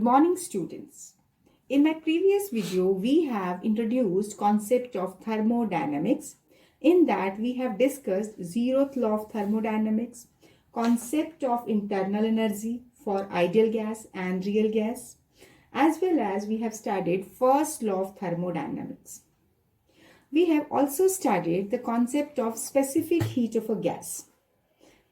morning, students. In my previous video, we have introduced concept of thermodynamics. In that, we have discussed zeroth law of thermodynamics, concept of internal energy for ideal gas and real gas, as well as we have studied first law of thermodynamics. We have also studied the concept of specific heat of a gas.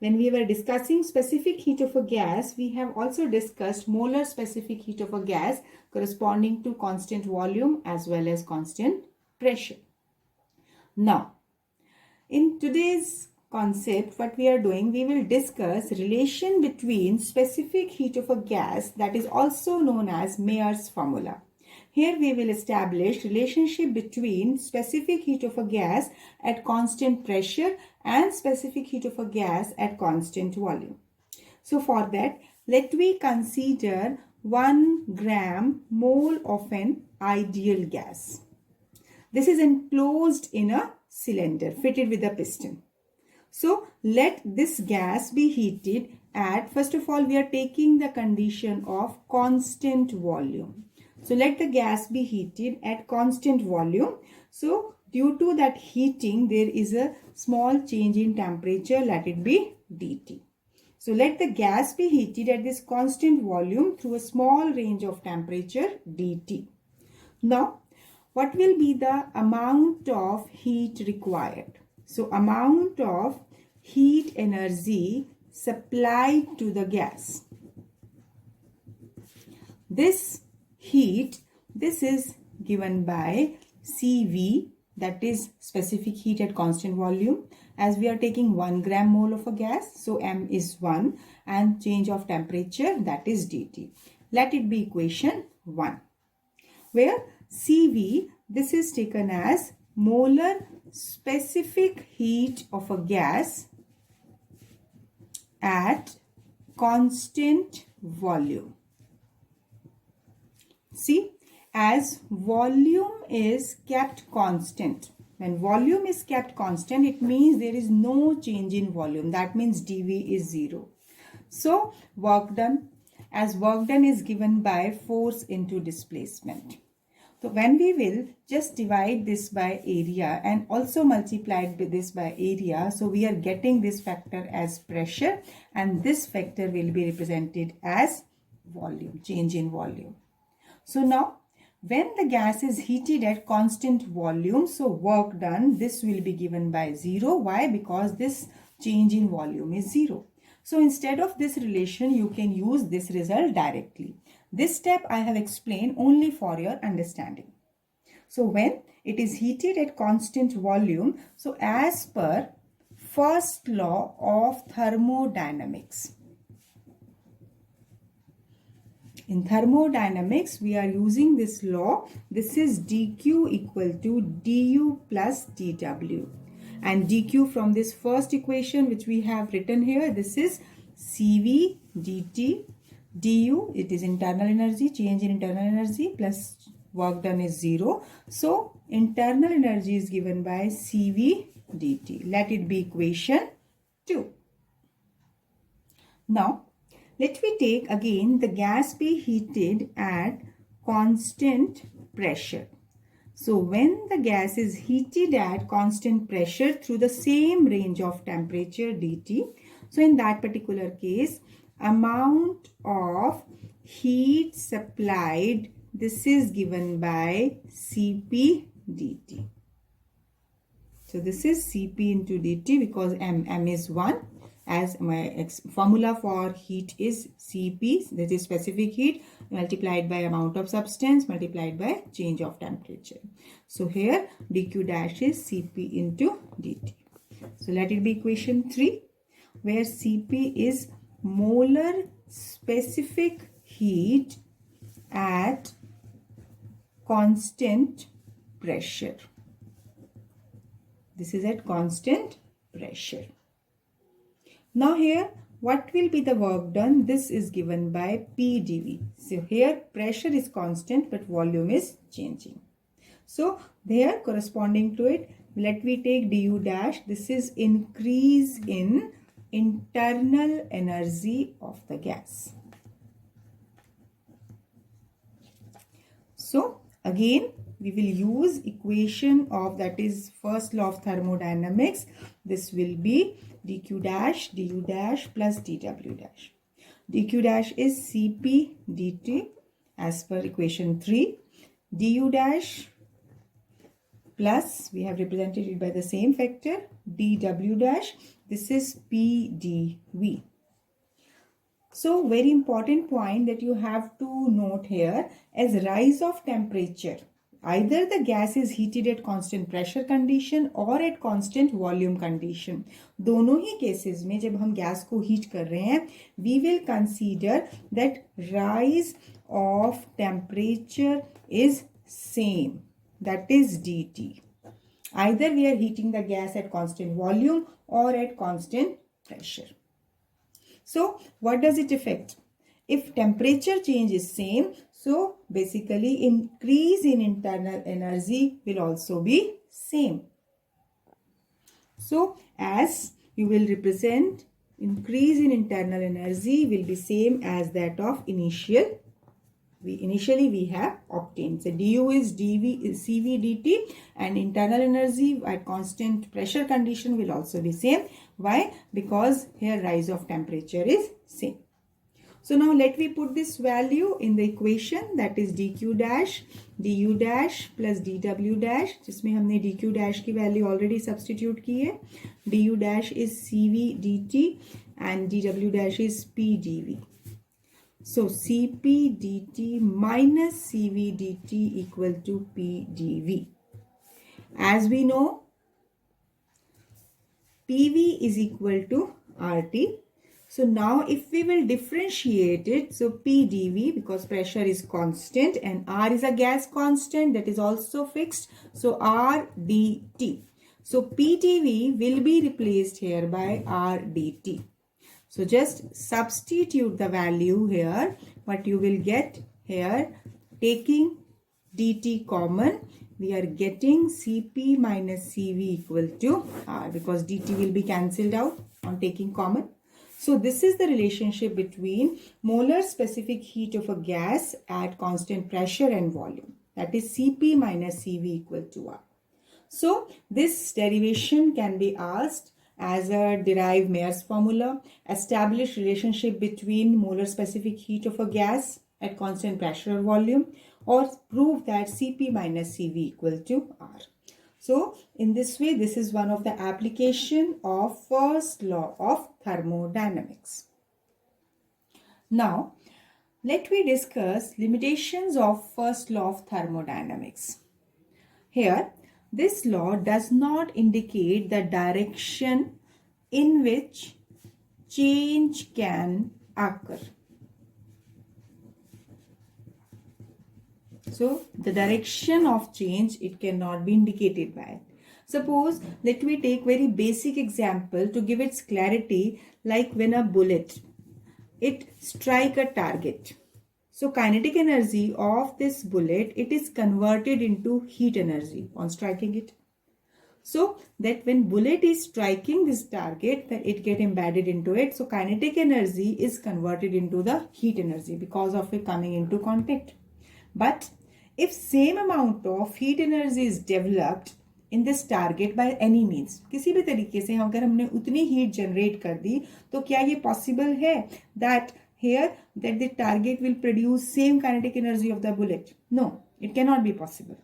When we were discussing specific heat of a gas, we have also discussed molar specific heat of a gas corresponding to constant volume as well as constant pressure. Now, in today's concept, what we are doing, we will discuss relation between specific heat of a gas, that is also known as Mayer's formula. Here we will establish relationship between specific heat of a gas at constant pressure and specific heat of a gas at constant volume. So for that, let we consider 1 gram mole of an ideal gas. This is enclosed in a cylinder fitted with a piston. So let this gas be heated at, first of all, we are taking the condition of constant volume. So let the gas be heated at constant volume. So due to that heating, there is a small change in temperature, let it be dT. So let the gas be heated at this constant volume through a small range of temperature dT. Now, what will be the amount of heat required? So amount of heat energy supplied to the gas. This heat, this is given by CV, that is specific heat at constant volume. As we are taking 1 gram mole of a gas, so M is 1 and change of temperature, that is dT. Let it be equation 1. Where CV, this is taken as molar specific heat of a gas at constant volume. See, as volume is kept constant, when volume is kept constant, it means there is no change in volume. That means dV is 0. So, work done, as work done is given by force into displacement. So, when we will just divide this by area and also multiply this by area, so we are getting this factor as pressure and this factor will be represented as volume, change in volume. So now, when the gas is heated at constant volume, so work done, this will be given by 0. Why? Because this change in volume is 0. So instead of this relation, you can use this result directly. This step I have explained only for your understanding. So when it is heated at constant volume, so as per first law of thermodynamics. In thermodynamics, we are using this law. This is dq equal to du plus dw. And dq from this first equation which we have written here, this is Cv dt. Du, it is internal energy, change in internal energy plus work done is 0. So, internal energy is given by Cv dt. Let it be equation 2. Now, let me take again the gas be heated at constant pressure. So when the gas is heated at constant pressure through the same range of temperature dT, so in that particular case, amount of heat supplied, this is given by Cp dt. So this is Cp into dt because M is 1. As my formula for heat is Cp, that is specific heat, multiplied by amount of substance, multiplied by change of temperature. So here dq dash is Cp into dt. So let it be equation 3, where Cp is molar specific heat at constant pressure. This is at constant pressure. Now here, what will be the work done? This is given by PdV. So here pressure is constant but volume is changing. So there corresponding to it, let me take du dash. This is increase in internal energy of the gas. So again, we will use equation of, that is first law of thermodynamics. This will be dq dash du dash plus dw dash. dq dash is Cp dt as per equation 3. du dash plus, we have represented it by the same factor, dw dash, this is pdv. So very important point that you have to note here, as rise of temperature, either the gas is heated at constant pressure condition or at constant volume condition. दोनों ही cases में जब हम gas को heat कर रहे हैं, we will consider that rise of temperature is same, that is dt. Either we are heating the gas at constant volume or at constant pressure. So what does it affect? If temperature change is same, so basically increase in internal energy will also be same. So as you will represent, increase in internal energy will be same as that of initially we have obtained. So du is dv is cv dt, and internal energy at constant pressure condition will also be same. Why? Because here rise of temperature is same. So now let me put this value in the equation, that is dq dash du dash plus dw dash, जिसमें हमने dq dash की value already substitute की है. du dash is cv dt and dw dash is pdv. So Cp dt minus Cv dt equal to Pdv. As we know, Pv is equal to RT. So now if we will differentiate it, so Pdv, because pressure is constant and R is a gas constant that is also fixed, so RdT. So Pdv will be replaced here by RdT. So just substitute the value here. What you will get here, taking dt common, we are getting Cp minus Cv equal to R, because dt will be cancelled out on taking common. So this is the relationship between molar specific heat of a gas at constant pressure and volume. That is Cp minus Cv equal to R. So this derivation can be asked as a derive Mayer's formula, establish relationship between molar specific heat of a gas at constant pressure or volume, or prove that Cp minus Cv equal to R. So in this way, this is one of the application of first law of thermodynamics. Now, let me discuss limitations of first law of thermodynamics. Here, this law does not indicate the direction in which change can occur. So, the direction of change, it cannot be indicated by it. Suppose, let me take very basic example to give its clarity, like when a bullet, it strike a target. So kinetic energy of this bullet, it is converted into heat energy on striking it. So that when bullet is striking this target, then it get embedded into it. So kinetic energy is converted into the heat energy because of it coming into contact. But if same amount of heat energy is developed in this target by any means, किसी भी तरीके से अगर हमने उतनी heat generate कर दी, तो क्या ये possible है that here that the target will produce same kinetic energy of the bullet? No, it cannot be possible.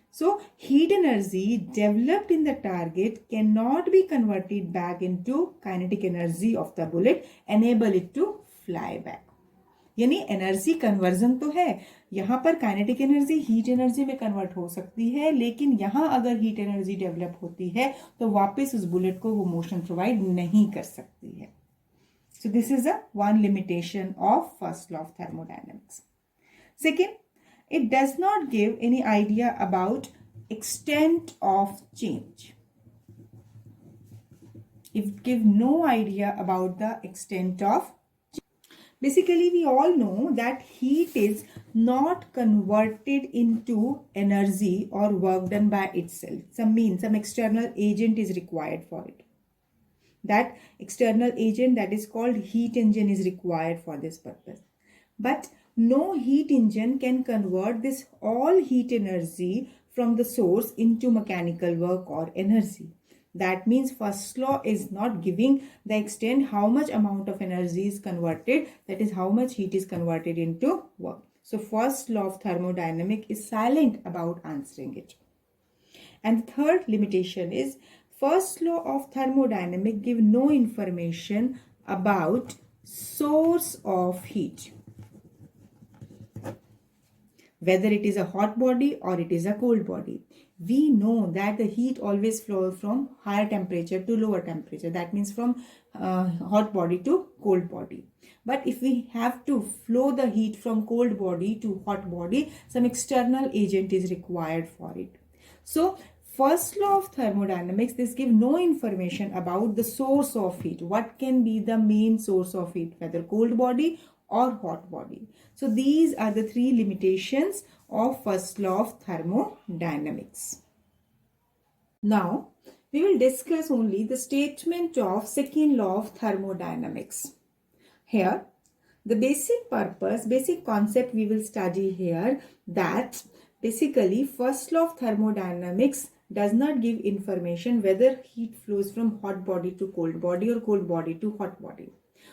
So heat energy developed in the target cannot be converted back into kinetic energy of the bullet, enable it to fly back. यानी energy conversion तो है, यहाँ पर kinetic energy heat energy में convert हो सकती है, लेकिन यहाँ अगर हीट एनर्जी डेवलप होती है तो वापस उस बुलेट को वो मोशन प्रोवाइड नहीं कर सकती है. So this is a one limitation of first law of thermodynamics. Second, it does not give any idea about extent of change. It gives no idea about the extent of change. Basically, we all know that heat is not converted into energy or work done by itself. Some external agent is required for it. That external agent, that is called heat engine, is required for this purpose. But no heat engine can convert this all heat energy from the source into mechanical work or energy. That means first law is not giving the extent how much amount of energy is converted, that is how much heat is converted into work. So first law of thermodynamics is silent about answering it. And the third limitation is first law of thermodynamics give no information about source of heat, whether it is a hot body or it is a cold body. We know that the heat always flows from higher temperature to lower temperature. That means from hot body to cold body. But if we have to flow the heat from cold body to hot body, some external agent is required for it. So first law of thermodynamics, this gives no information about the source of heat. What can be the main source of heat, whether cold body or hot body. So these are the three limitations of first law of thermodynamics. Now we will discuss only the statement of second law of thermodynamics. Here the basic purpose, basic concept we will study here, that basically first law of thermodynamics does not give information whether heat flows from hot body to cold body or cold body to hot body.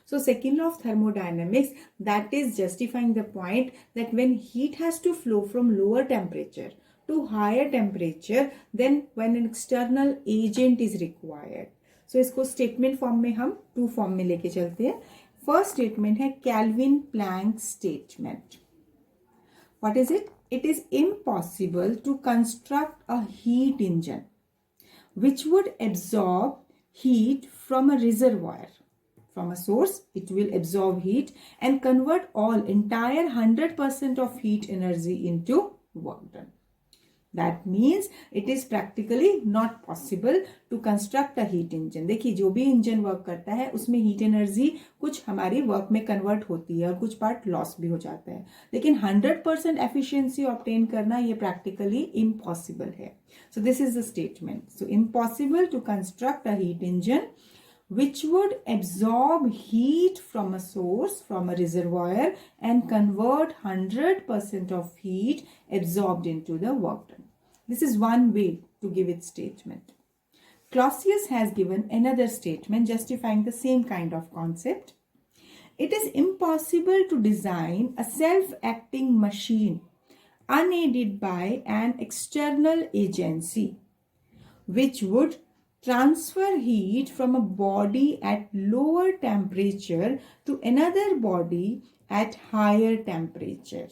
So second law of thermodynamics, that is justifying the point that when heat has to flow from lower temperature to higher temperature, then when an external agent is required. So इसको statement form में हम two form में लेके चलते हैं. First statement है Kelvin-Planck statement. What is it? It is impossible to construct a heat engine which would absorb heat from a reservoir. From a source, it will absorb heat and convert entire 100% of heat energy into work done. That means it is practically not possible to construct a heat engine. देखिए जो भी engine work करता है उसमें heat energy कुछ हमारी work में convert होती है और कुछ पार्ट लॉस भी हो जाता है, लेकिन 100% एफिशिएंसी ऑब्टेन करना ये प्रैक्टिकली इम्पॉसिबल है. So this is the statement. So impossible to construct a heat engine which would absorb heat from a source, from a reservoir, and convert 100% of heat absorbed into the work done. This is one way to give its statement. Clausius has given another statement justifying the same kind of concept. It is impossible to design a self-acting machine unaided by an external agency which would transfer heat from a body at lower temperature to another body at higher temperature.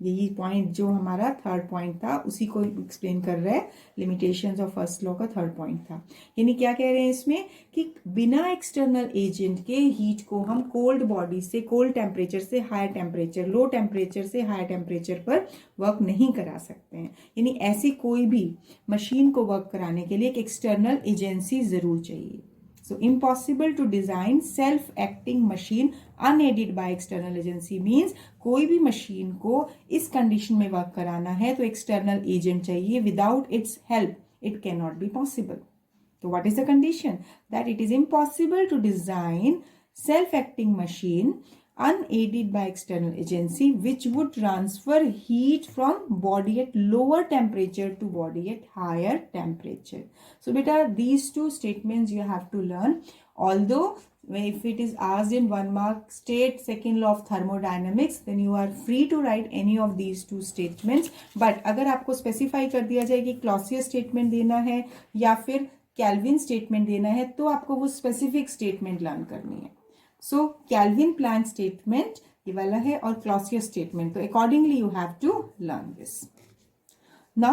यही point जो हमारा third point था उसी को explain कर रहा है. Limitations of first law का थर्ड पॉइंट था. यानी क्या कह रहे हैं इसमें कि बिना एक्सटर्नल एजेंट के हीट को हम कोल्ड बॉडी से, कोल्ड टेम्परेचर से हायर टेम्परेचर, लो टेम्परेचर से हायर टेम्परेचर पर वर्क नहीं करा सकते हैं. यानी ऐसी कोई भी मशीन को वर्क कराने के लिए एक एक्सटर्नल एजेंसी जरूर चाहिए. So impossible to design self-acting machine unaided by external agency means कोई भी मशीन को इस कंडीशन में वर्क कराना है तो एक्सटर्नल एजेंट चाहिए. Without its help it cannot be possible. So what is the condition? That it is impossible to design self-acting machine unaided by external agency which would transfer heat from body at lower temperature to body at higher temperature. So beta, these two statements you have to learn. Although if it is asked in 1 mark, state second law of thermodynamics, then you are free to write any of these two statements. But अगर आपको specify कर दिया जाए कि Clausius statement देना है या फिर Kelvin statement देना है तो आपको वो specific statement learn करनी है. So Kelvin-Planck statement ये वाला है और Clausius statement, तो accordingly you have to learn this. Now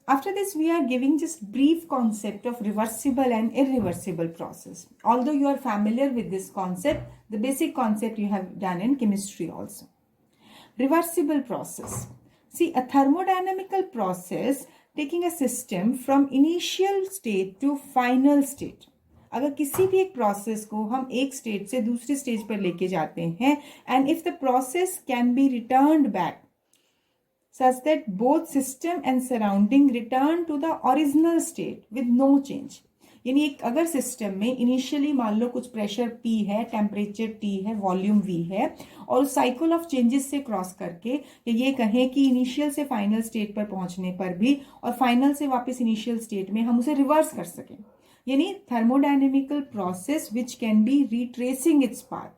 after this we are giving just brief concept of reversible and irreversible process. Although you are familiar with this concept, the basic concept you have done in chemistry also. Reversible process. See, a thermodynamical process taking a system from initial state to final state. अगर किसी भी एक process को हम एक stage से दूसरी stage पर लेके जाते हैं and if the process can be returned back such that both system and surrounding return to the original state with no change. यानी एक अगर सिस्टम में इनिशियली मान लो कुछ प्रेशर P है, टेम्परेचर T है, वॉल्यूम V है, और साइकिल ऑफ चेंजेस से क्रॉस करके ये कहें कि इनिशियल से फाइनल स्टेट पर पहुंचने पर भी और फाइनल से वापस इनिशियल स्टेट में हम उसे रिवर्स कर सकें, यानी thermodynamical process which can be retracing its path,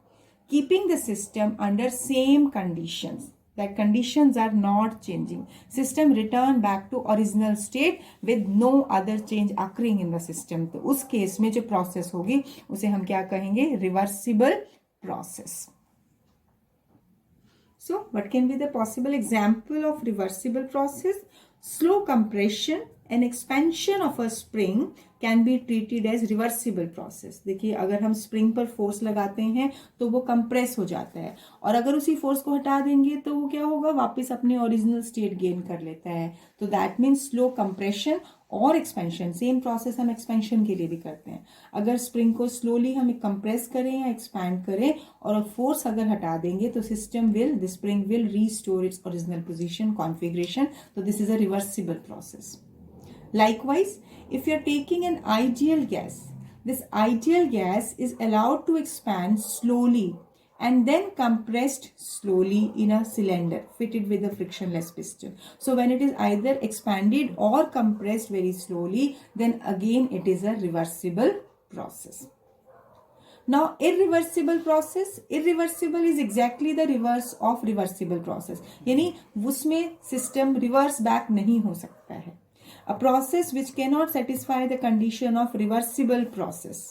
keeping the system under same conditions, that conditions are not changing, system return back to original state with no other change occurring in the system. तो उस case में जो process होगी उसे हम क्या कहेंगे, reversible process. So what can be the possible example of reversible process? Slow compression and expansion of a spring can be treated as reversible process. देखिए अगर हम स्प्रिंग पर फोर्स लगाते हैं तो वो कंप्रेस हो जाता है, और अगर उसी फोर्स को हटा देंगे तो वो क्या होगा, वापस अपने ओरिजिनल स्टेट गेन कर लेता है. तो दैट मीन्स स्लो कंप्रेशन और एक्सपेंशन. सेम प्रोसेस हम एक्सपेंशन के लिए भी करते हैं. अगर स्प्रिंग को स्लोली हम कंप्रेस करें या एक्सपैंड करें और फोर्स अगर हटा देंगे तो system will, the spring will restore its original position, configuration. तो this is a reversible process. Likewise, if you are taking an ideal gas, this ideal gas is allowed to expand slowly and then compressed slowly in a cylinder fitted with a frictionless piston. So when it is either expanded or compressed very slowly, then again it is a reversible process. Now irreversible process, irreversible is exactly the reverse of reversible process, यानी उसमें system reverse back नहीं हो सकता है. A process which cannot satisfy the condition of reversible process,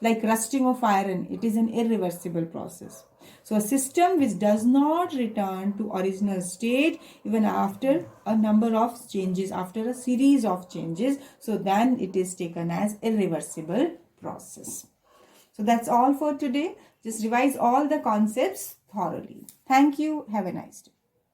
like rusting of iron, it is an irreversible process. So a system which does not return to original state even after a number of changes, after a series of changes, so then it is taken as irreversible process. So that's all for today. Just revise all the concepts thoroughly. Thank you. Have a nice day.